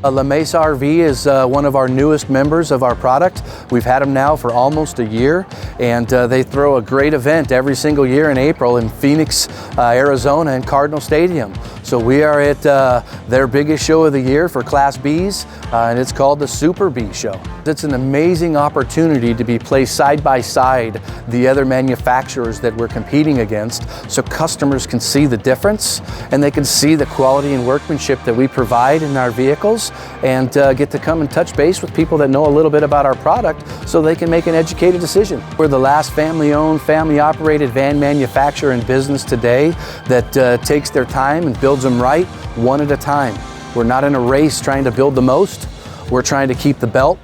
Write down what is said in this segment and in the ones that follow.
La Mesa RV is one of our newest members of our product. We've had them now for almost a year, and they throw a great event every single year in April in Phoenix, Arizona, and Cardinal Stadium. So we are at their biggest show of the year for Class Bs, and it's called the Super B Show. It's an amazing opportunity to be placed side by side the other manufacturers that we're competing against, so customers can see the difference and they can see the quality and workmanship that we provide in our vehicles, and get to come and touch base with people that know a little bit about our product so they can make an educated decision. We're the last family-owned, family-operated van manufacturer in business today that takes their time and builds them right, one at a time. We're not in a race trying to build the most. We're trying to keep the belt.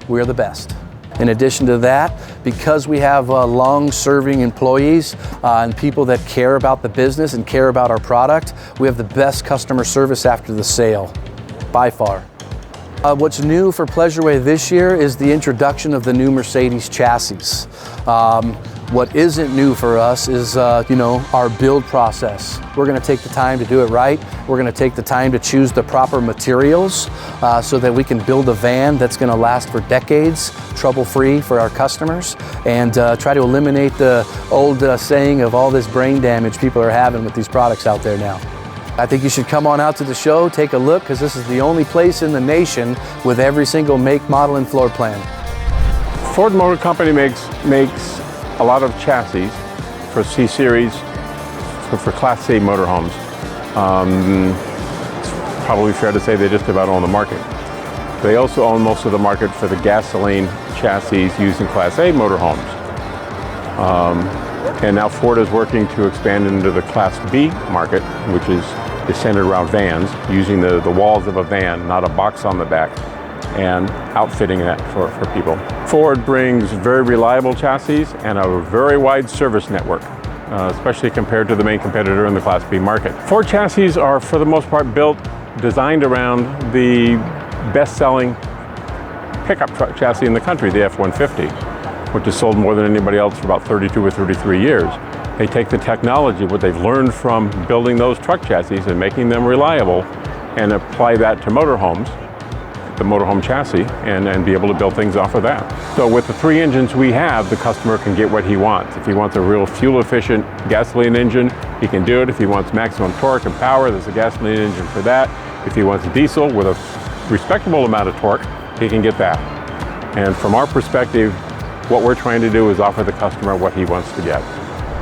We're the best. In addition to that, because we have long-serving employees and people that care about the business and care about our product, we have the best customer service after the sale, by far. What's new for Pleasureway this year is the introduction of the new Mercedes chassis. What isn't new for us is, our build process. We're going to take the time to do it right. We're going to take the time to choose the proper materials so that we can build a van that's going to last for decades, trouble-free for our customers, and try to eliminate the old saying of all this brain damage people are having with these products out there now. I think you should come on out to the show, take a look, because this is the only place in the nation with every single make, model, and floor plan. Ford Motor Company makes a lot of chassis for C-Series, for Class C motorhomes. It's probably fair to say they just about own the market. They also own most of the market for the gasoline chassis used in Class A motorhomes. And now Ford is working to expand into the Class B market, which is centered around vans, using the walls of a van, not a box on the back, and outfitting that for people. Ford brings very reliable chassis and a very wide service network, especially compared to the main competitor in the Class B market. Ford chassis are, for the most part, designed around the best-selling pickup truck chassis in the country, the F-150, which has sold more than anybody else for about 32 or 33 years. They take the technology, what they've learned from building those truck chassis and making them reliable, and apply that to motorhomes, the motorhome chassis, and be able to build things off of that. So with the 3 engines we have, the customer can get what he wants. If he wants a real fuel-efficient gasoline engine, he can do it. If he wants maximum torque and power, there's a gasoline engine for that. If he wants diesel with a respectable amount of torque, he can get that. And from our perspective, what we're trying to do is offer the customer what he wants to get.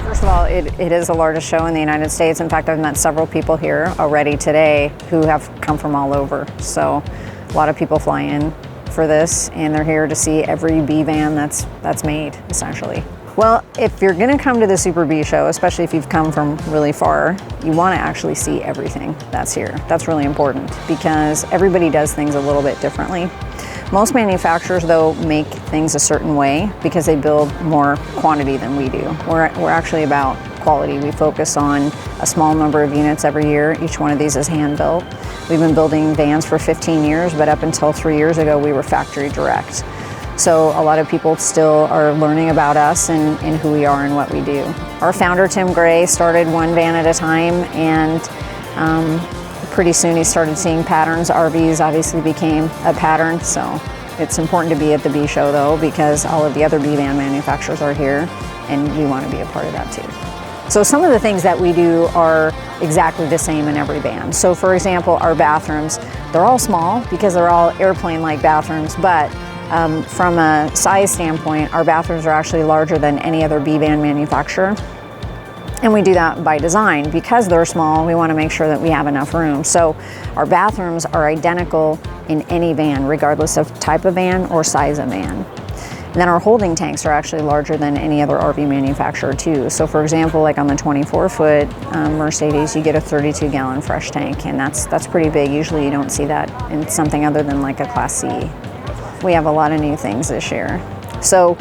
First of all, it is the largest show in the United States. In fact, I've met several people here already today who have come from all over. So a lot of people fly in for this, and they're here to see every B van that's made, essentially. Well, if you're gonna come to the Super B show, especially if you've come from really far, you wanna actually see everything that's here. That's really important because everybody does things a little bit differently. Most manufacturers, though, make things a certain way because they build more quantity than we do. We're actually about quality. We focus on a small number of units every year. Each one of these is hand-built. We've been building vans for 15 years, but up until 3 years ago, we were factory direct. So a lot of people still are learning about us and who we are and what we do. Our founder, Tim Gray, started one van at a time, and pretty soon he started seeing patterns. RVs obviously became a pattern, so it's important to be at the B show though, because all of the other B van manufacturers are here, and we want to be a part of that too. So some of the things that we do are exactly the same in every van. So for example, our bathrooms, they're all small because they're all airplane-like bathrooms, but from a size standpoint, our bathrooms are actually larger than any other B van manufacturer. And we do that by design. Because they're small, we want to make sure that we have enough room. So our bathrooms are identical in any van, regardless of type of van or size of van. And then our holding tanks are actually larger than any other RV manufacturer too. So for example, like on the 24-foot Mercedes, you get a 32-gallon fresh tank, and that's pretty big. Usually you don't see that in something other than like a Class C. We have a lot of new things this year. So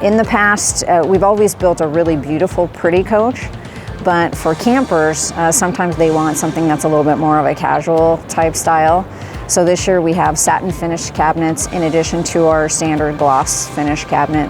in the past, we've always built a really beautiful, pretty coach, but for campers, sometimes they want something that's a little bit more of a casual type style. So this year we have satin finished cabinets in addition to our standard gloss finish cabinet.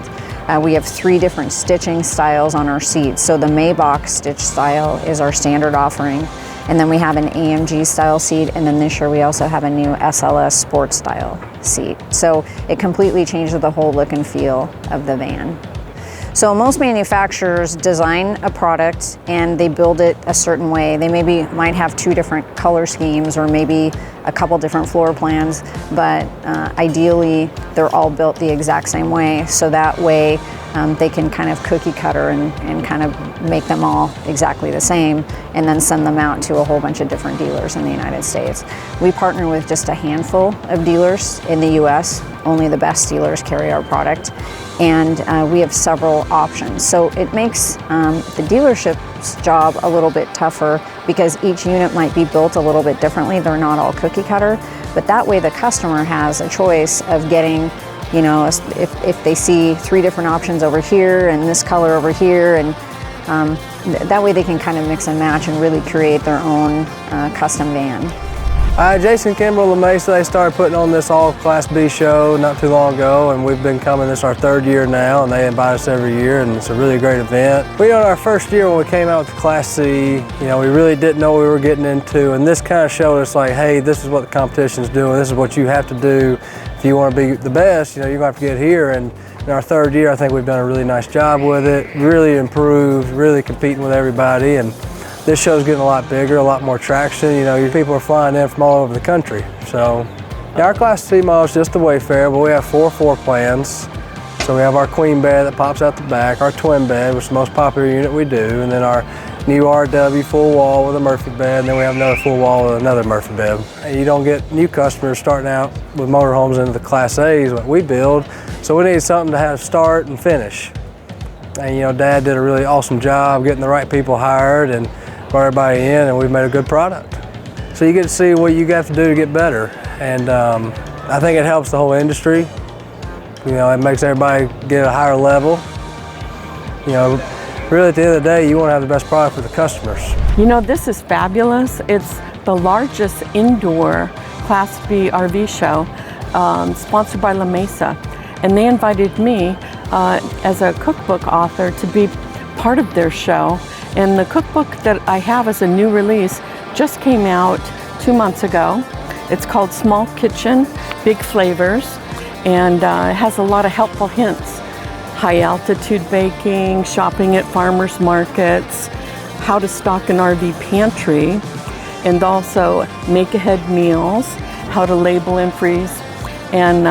We have 3 different stitching styles on our seats. So the Maybach stitch style is our standard offering. And then we have an AMG style seat, and then this year we also have a new SLS sports style seat. So it completely changes the whole look and feel of the van. So most manufacturers design a product and they build it a certain way. They might have 2 different color schemes or maybe a couple different floor plans, but ideally they're all built the exact same way. So that way they can kind of cookie cutter and kind of make them all exactly the same and then send them out to a whole bunch of different dealers in the United States. We partner with just a handful of dealers in the US. Only the best dealers carry our product, and we have several options. So it makes the dealership's job a little bit tougher because each unit might be built a little bit differently. They're not all cookie cutter, but that way the customer has a choice of getting, you know, if they see 3 different options over here and this color over here, and that way they can kind of mix and match and really create their own custom van. Jason Kimbrell of Mesa, they started putting on this all Class B show not too long ago, and we've been coming. This is our 3rd year now, and they invite us every year, and it's a really great event. We know in our first year when we came out with the Class C, you know, we really didn't know what we were getting into, and this kind of showed us like, hey, this is what the competition's doing, this is what you have to do if you want to be the best. You know, you're going to have to get here, and in our 3rd year, I think we've done a really nice job with it, really improved, really competing with everybody, and this show's getting a lot bigger, a lot more traction. You know, your people are flying in from all over the country. So, yeah, our Class C model is just the Wayfarer, but we have 4 floor plans. So we have our queen bed that pops out the back, our twin bed, which is the most popular unit we do, and then our new RW full wall with a Murphy bed, and then we have another full wall with another Murphy bed. And you don't get new customers starting out with motorhomes into the Class A's, what we build, so we need something to have start and finish. And you know, Dad did a really awesome job getting the right people hired and brought everybody in, and we've made a good product. So you get to see what you got to do to get better, and I think it helps the whole industry. You know, it makes everybody get a higher level. You know, really at the end of the day, you want to have the best product for the customers. You know, this is fabulous. It's the largest indoor Class B RV show, sponsored by La Mesa, and they invited me as a cookbook author to be part of their show. And the cookbook that I have as a new release just came out 2 months ago. It's called Small Kitchen, Big Flavors, and it has a lot of helpful hints. High altitude baking, shopping at farmers markets, how to stock an RV pantry, and also make ahead meals, how to label and freeze. And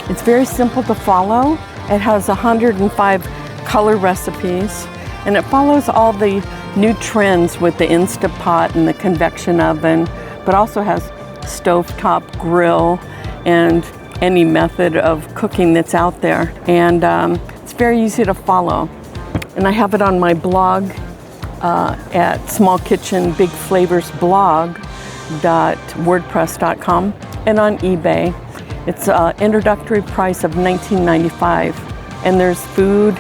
it's very simple to follow. It has 105 color recipes, and it follows all the new trends with the Instapot and the convection oven, but also has stovetop grill and any method of cooking that's out there. And it's very easy to follow. And I have it on my blog at smallkitchenbigflavorsblog.wordpress.com and on eBay. It's an introductory price of $19.95. And there's food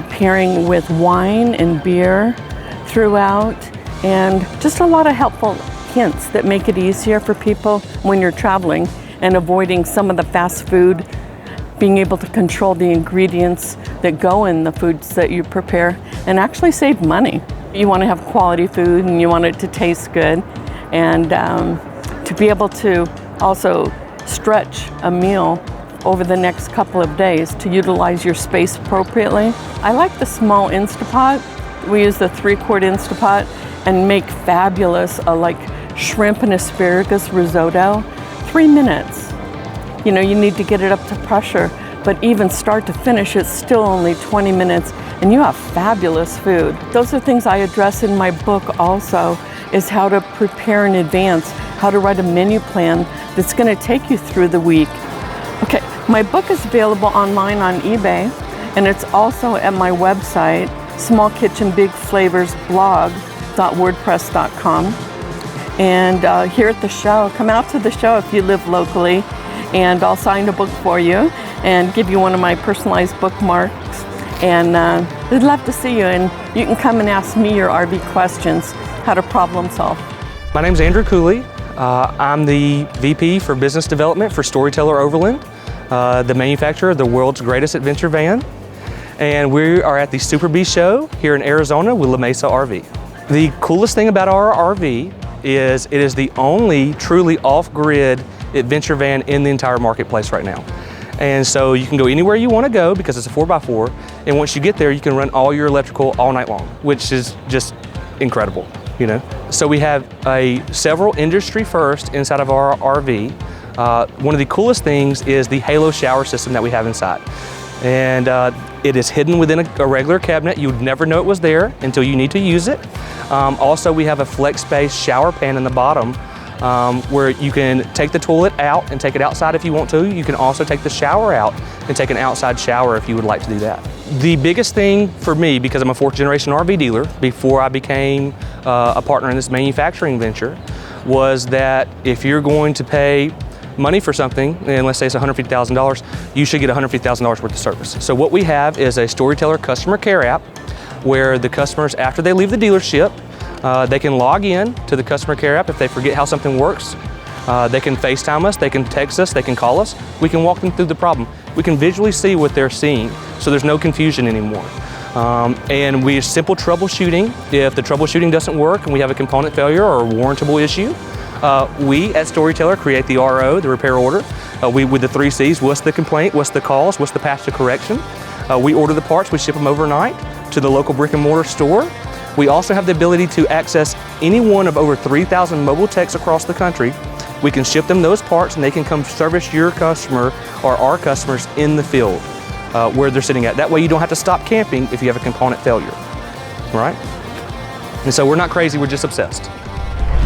pairing with wine and beer throughout, and just a lot of helpful hints that make it easier for people when you're traveling and avoiding some of the fast food, being able to control the ingredients that go in the foods that you prepare and actually save money. You want to have quality food and you want it to taste good, and to be able to also stretch a meal over the next couple of days to utilize your space appropriately. I like the small Instapot. We use the 3-quart Instapot and make fabulous like shrimp and asparagus risotto. 3 minutes. You know, you need to get it up to pressure, but even start to finish, it's still only 20 minutes, and you have fabulous food. Those are things I address in my book also, is how to prepare in advance, how to write a menu plan that's going to take you through the week. Okay, my book is available online on eBay, and it's also at my website, smallkitchenbigflavorsblog.wordpress.com. And here at the show, come out to the show if you live locally, and I'll sign a book for you and give you one of my personalized bookmarks. And I'd love to see you, and you can come and ask me your RV questions, how to problem solve. My name's Andrew Cooley. I'm the VP for Business Development for Storyteller Overland, the manufacturer of the world's greatest adventure van. and we are at the Super Bee show here in Arizona with La Mesa RV. The coolest thing about our RV is it is the only truly off-grid adventure van in the entire marketplace right now. And so you can go anywhere you want to go because it's a 4x4, and once you get there you can run all your electrical all night long, which is just incredible, you know. So we have several industry first inside of our RV. One of the coolest things is the Halo shower system that we have inside. And it is hidden within a regular cabinet. You would never know it was there until you need to use it. Also, we have a flex space shower pan in the bottom where you can take the toilet out and take it outside if you want to. You can also take the shower out and take an outside shower if you would like to do that. The biggest thing for me, because I'm a 4th generation RV dealer, before I became a partner in this manufacturing venture, was that if you're going to pay money for something, and let's say it's $150,000, you should get $150,000 worth of service. So what we have is a Storyteller customer care app where the customers, after they leave the dealership, they can log in to the customer care app if they forget how something works. They can FaceTime us, they can text us, they can call us. We can walk them through the problem. We can visually see what they're seeing, so there's no confusion anymore. And we have simple troubleshooting. If the troubleshooting doesn't work and we have a component failure or a warrantable issue, we at Storyteller create the RO, the repair order. With the 3 C's, what's the complaint, what's the cause, what's the path to correction. We order the parts, we ship them overnight to the local brick and mortar store. We also have the ability to access any one of over 3,000 mobile techs across the country. We can ship them those parts and they can come service your customer or our customers in the field where they're sitting at. That way you don't have to stop camping if you have a component failure, right? And so we're not crazy, we're just obsessed.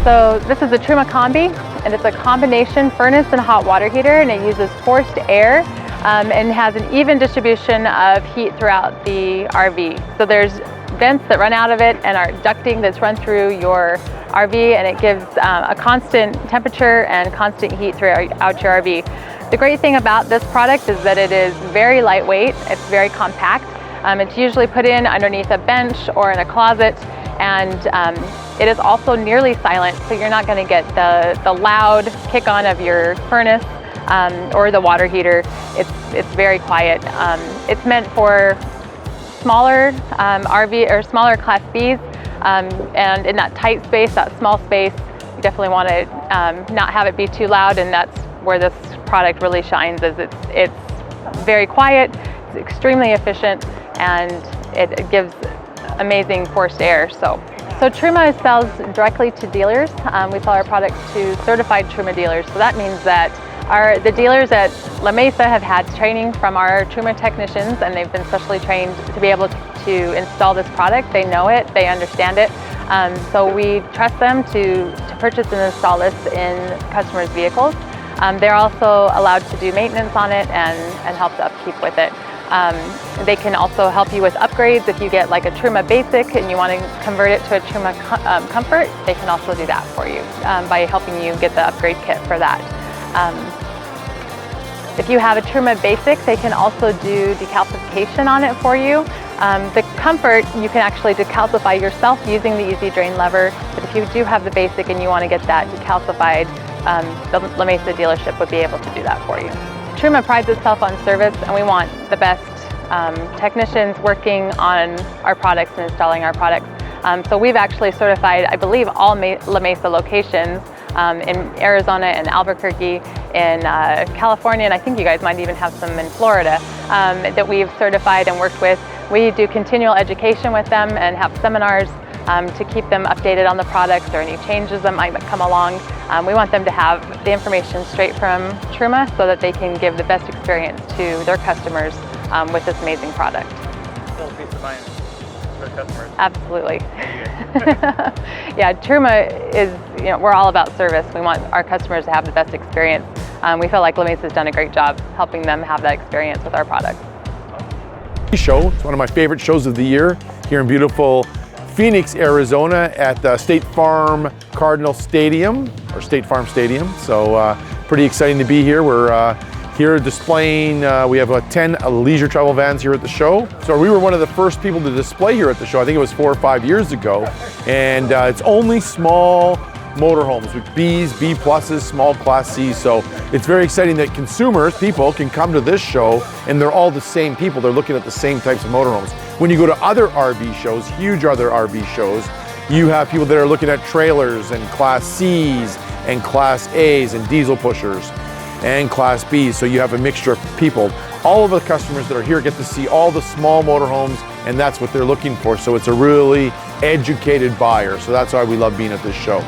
So this is the Truma Combi, and it's a combination furnace and hot water heater, and it uses forced air and has an even distribution of heat throughout the RV. So there's vents that run out of it and our ducting that's run through your RV, and it gives a constant temperature and constant heat throughout your RV. The great thing about this product is that it is very lightweight, it's very compact. It's usually put in underneath a bench or in a closet, and it is also nearly silent, so you're not going to get the loud kick on of your furnace or the water heater. It's very quiet. It's meant for smaller RV or smaller Class Bs, and in that tight space, that small space, you definitely want to not have it be too loud, and that's where this product really shines. Is it's very quiet, it's extremely efficient, and it gives amazing forced air. So Truma sells directly to dealers. We sell our products to certified Truma dealers. So that means that the dealers at La Mesa have had training from our Truma technicians, and they've been specially trained to be able to install this product. They know it, they understand it. So we trust them to purchase and install this in customers' vehicles. They're also allowed to do maintenance on it and help the upkeep with it. They can also help you with upgrades. If you get like a Truma Basic and you want to convert it to a Truma Comfort, they can also do that for you by helping you get the upgrade kit for that. If you have a Truma Basic, they can also do decalcification on it for you. The Comfort, you can actually decalcify yourself using the Easy Drain lever, but if you do have the Basic and you want to get that decalcified, the La Mesa dealership would be able to do that for you. Truma prides itself on service, and we want the best technicians working on our products and installing our products. So we've actually certified, I believe, all La Mesa locations in Arizona and Albuquerque, in California, and I think you guys might even have some in Florida that we've certified and worked with. We do continual education with them and have seminars to keep them updated on the products or any changes that might come along. We want them to have the information straight from Truma so that they can give the best experience to their customers with this amazing product. Still a peace of mind for customers. Absolutely. Yeah, Truma is, we're all about service. We want our customers to have the best experience. We feel like La Mesa has done a great job helping them have that experience with our products. Show. It's one of my favorite shows of the year here in beautiful Phoenix, Arizona at the State Farm Cardinal Stadium, or State Farm Stadium. So pretty exciting to be here. We're here displaying, we have 10 leisure travel vans here at the show. So we were one of the first people to display here at the show. I think it was 4 or 5 years ago. And it's only small motorhomes with Bs, B pluses, small class Cs. So it's very exciting that consumers, people, can come to this show and they're all the same people. They're looking at the same types of motorhomes. When you go to other RV shows, huge other RV shows, you have people that are looking at trailers and class Cs and class As and diesel pushers and class Bs. So you have a mixture of people. All of the customers that are here get to see all the small motorhomes, and that's what they're looking for. So it's a really educated buyer. So that's why we love being at this show.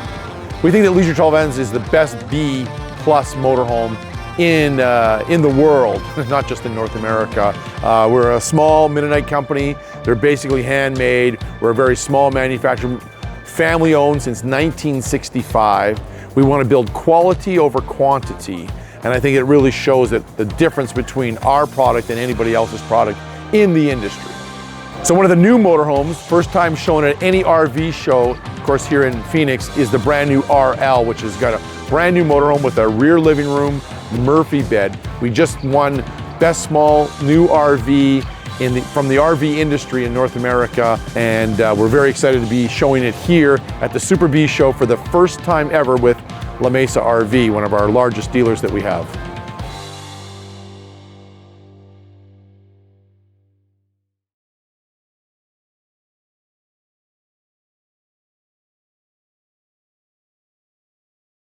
We think that Leisure Travel Vans is the best B plus motorhome in the world, not just in North America. We're a small Mennonite company. They're basically handmade. We're a very small manufacturer, family owned since 1965. We want to build quality over quantity. And I think it really shows that the difference between our product and anybody else's product in the industry. So one of the new motorhomes, first time shown at any RV show, of course here in Phoenix, is the brand new RL, which has got a brand new motorhome with a rear living room, Murphy bed. We just won Best Small New RV from the RV industry in North America, and we're very excited to be showing it here at the Super B show for the first time ever with La Mesa RV, one of our largest dealers that we have.